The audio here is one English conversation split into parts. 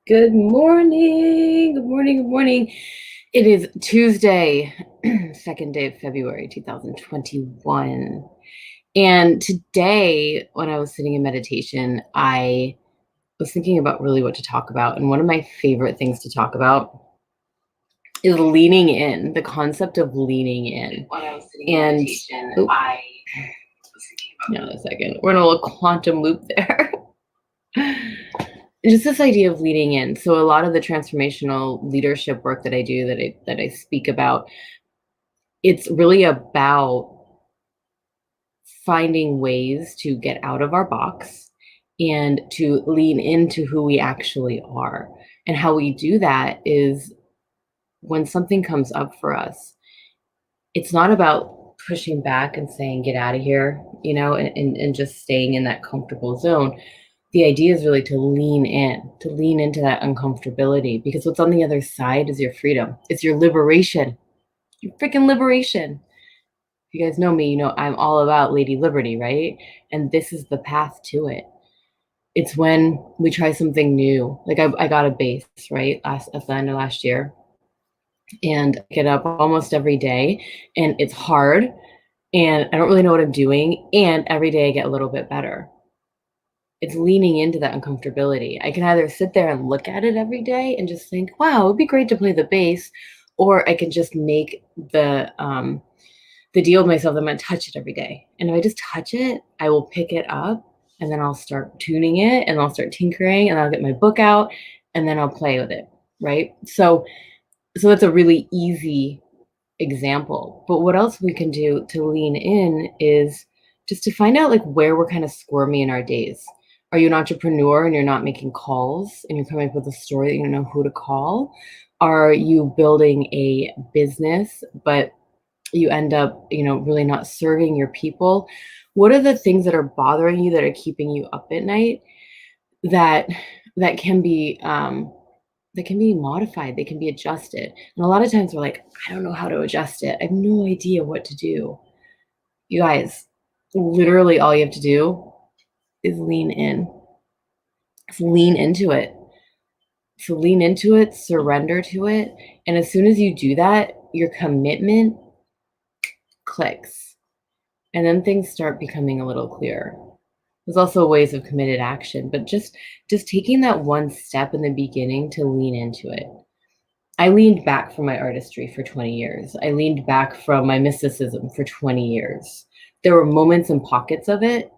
Good morning. Good morning. Good morning. It is Tuesday, second day of February 2021. And today, when I was sitting in meditation, I was thinking about really what to talk about. And one of my favorite things to talk about is leaning in, the concept of leaning in. When I was sitting in meditation, I was thinking about. A second. We're in a little quantum loop there. Just this idea of leading in. So a lot of the transformational leadership work that I do, that I speak about, it's really about finding ways to get out of our box and to lean into who we actually are. And how we do that is when something comes up for us, it's not about pushing back and saying, get out of here, and just staying in that comfortable zone. The idea is really to lean into that uncomfortability, because what's on the other side is your freedom. It's your liberation, your freaking liberation. If you guys know me, I'm all about Lady Liberty, right? And this is the path to it. It's when we try something new. Like I got a bass, right? At the end of last year. And I get up almost every day and it's hard and I don't really know what I'm doing. And every day I get a little bit better. It's leaning into that uncomfortability. I can either sit there and look at it every day and just think, wow, it would be great to play the bass, or I can just make the deal with myself that I'm going to touch it every day. And if I just touch it, I will pick it up and then I'll start tuning it and I'll start tinkering and I'll get my book out and then I'll play with it, right? So that's a really easy example. But what else we can do to lean in is just to find out like where we're kind of squirmy in our days. Are you an entrepreneur and you're not making calls and you're coming up with a story that you don't know who to call? Are you building a business, but you end up, really not serving your people? What are the things that are bothering you, that are keeping you up at night, that can be modified, they can be adjusted? And a lot of times we're like, I don't know how to adjust it. I have no idea what to do. You guys, literally all you have to do is lean in. Just lean into it. So lean into it, surrender to it. And as soon as you do that, your commitment clicks. And then things start becoming a little clearer. There's also ways of committed action, but just taking that one step in the beginning to lean into it. I leaned back from my artistry for 20 years. I leaned back from my mysticism for 20 years. There were moments and pockets of it,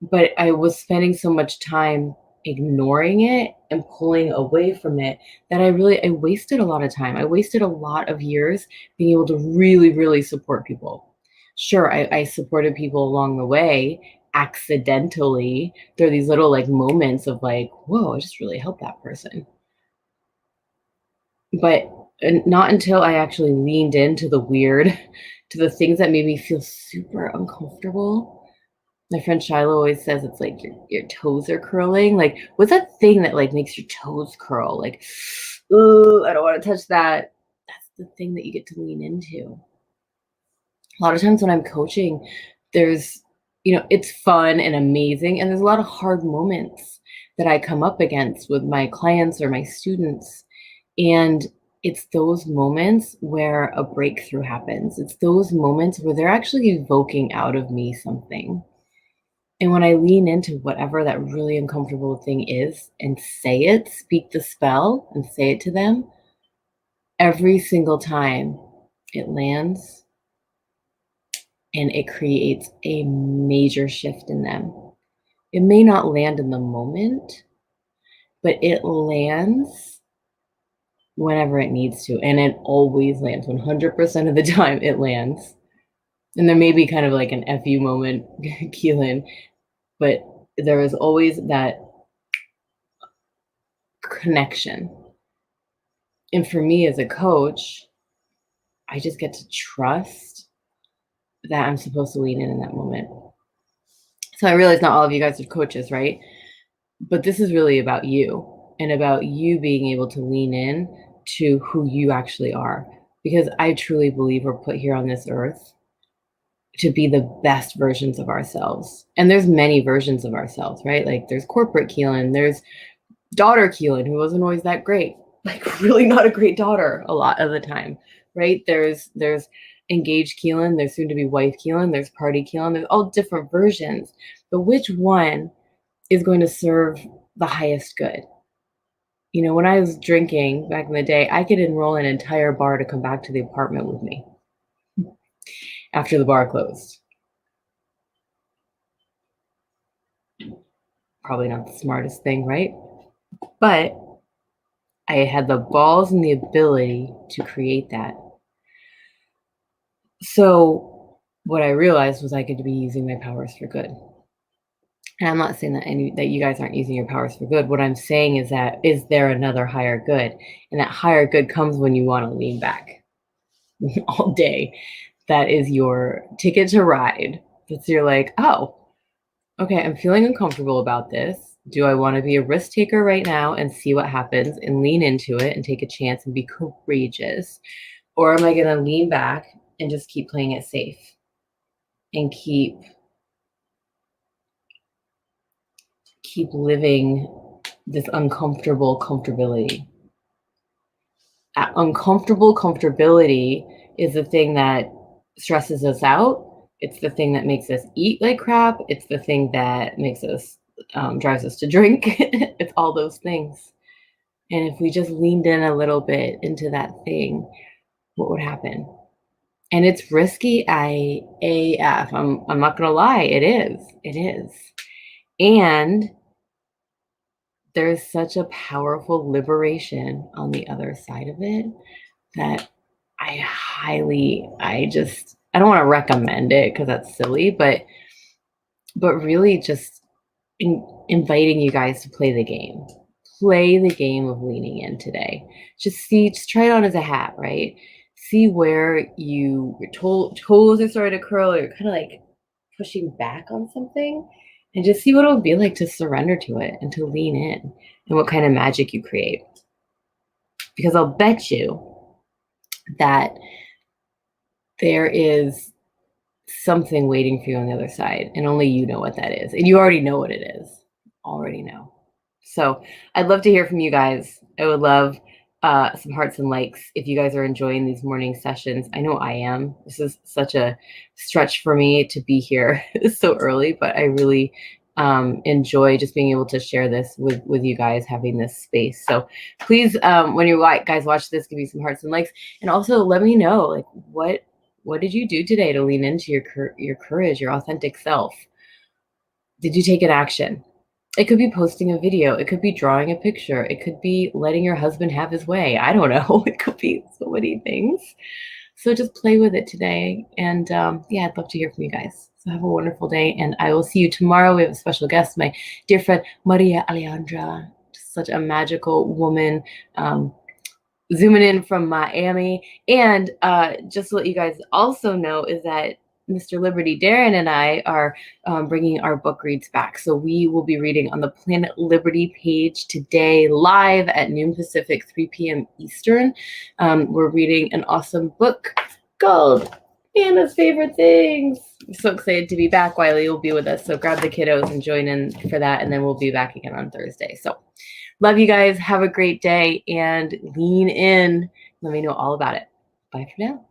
but I was spending so much time ignoring it and pulling away from it that I wasted a lot of time. I wasted a lot of years being able to really, really support people. Sure, I supported people along the way accidentally. There are these little like moments of like, whoa, I just really helped that person. But not until I actually leaned into the weird, to the things that made me feel super uncomfortable. My friend Shiloh always says it's like your toes are curling. Like, what's that thing that like makes your toes curl? Like, oh, I don't want to touch that. That's the thing that you get to lean into. A lot of times when I'm coaching, there's, it's fun and amazing. And there's a lot of hard moments that I come up against with my clients or my students. And it's those moments where a breakthrough happens. It's those moments where they're actually evoking out of me something. And when I lean into whatever that really uncomfortable thing is and say it, speak the spell and say it to them, every single time it lands and it creates a major shift in them. It may not land in the moment, but it lands whenever it needs to. And it always lands. 100% of the time it lands. And there may be kind of like an FU moment, Keelan, but there is always that connection. And for me as a coach, I just get to trust that I'm supposed to lean in that moment. So I realize not all of you guys are coaches, right? But this is really about you and about you being able to lean in to who you actually are. Because I truly believe we're put here on this earth to be the best versions of ourselves. And there's many versions of ourselves, right? Like there's corporate Keelan, there's daughter Keelan, who wasn't always that great, like really not a great daughter a lot of the time, right? There's engaged Keelan, there's soon to be wife Keelan, there's party Keelan, there's all different versions. But which one is going to serve the highest good? You know, when I was drinking back in the day, I could enroll an entire bar to come back to the apartment with me after the bar closed. Probably not the smartest thing, right? But I had the balls and the ability to create that. So what I realized was I could be using my powers for good. And I'm not saying that you guys aren't using your powers for good. What I'm saying is that is there another higher good? And that higher good comes when you want to lean back all day. That is your ticket to ride. That's you're like, oh, okay, I'm feeling uncomfortable about this. Do I want to be a risk taker right now and see what happens and lean into it and take a chance and be courageous? Or am I going to lean back and just keep playing it safe and keep living this uncomfortable comfortability? That uncomfortable comfortability is the thing that stresses us out. It's the thing that makes us eat like crap. It's the thing that makes us drives us to drink. It's all those things. And if we just leaned in a little bit into that thing, what would happen? And it's risky AF. I'm not gonna lie, it is. It is. And there's such a powerful liberation on the other side of it that I don't want to recommend it because that's silly, but really just inviting you guys to play the game. Play the game of leaning in today. Just try it on as a hat, right? See where your toes are starting to curl, or you're kind of like pushing back on something, and just see what it would be like to surrender to it and to lean in and what kind of magic you create. Because I'll bet you that there is something waiting for you on the other side, and only you know what that is. And you already know what it is. Already know. So I'd love to hear from you guys. I would love some hearts and likes if you guys are enjoying these morning sessions. I know I am. This is such a stretch for me to be here so early, but I really enjoy just being able to share this with you guys, having this space. So please, when you guys watch this, give me some hearts and likes, and also let me know, like, what did you do today to lean into your courage, your authentic self? Did you take an action? It could be posting a video. It could be drawing a picture. It could be letting your husband have his way. I don't know. It could be so many things. So just play with it today. And yeah, I'd love to hear from you guys. So have a wonderful day. And I will see you tomorrow. We have a special guest, my dear friend, Maria Alejandra. Just such a magical woman. Zooming in from Miami. And just to let you guys also know is that Mr. Liberty Darren and I are bringing our book reads back. So we will be reading on the Planet Liberty page today, live at noon Pacific, 3 p.m. Eastern. We're reading an awesome book called Anna's Favorite Things. I'm so excited to be back. Wiley will be with us. So grab the kiddos and join in for that. And then we'll be back again on Thursday. So love you guys. Have a great day and lean in. Let me know all about it. Bye for now.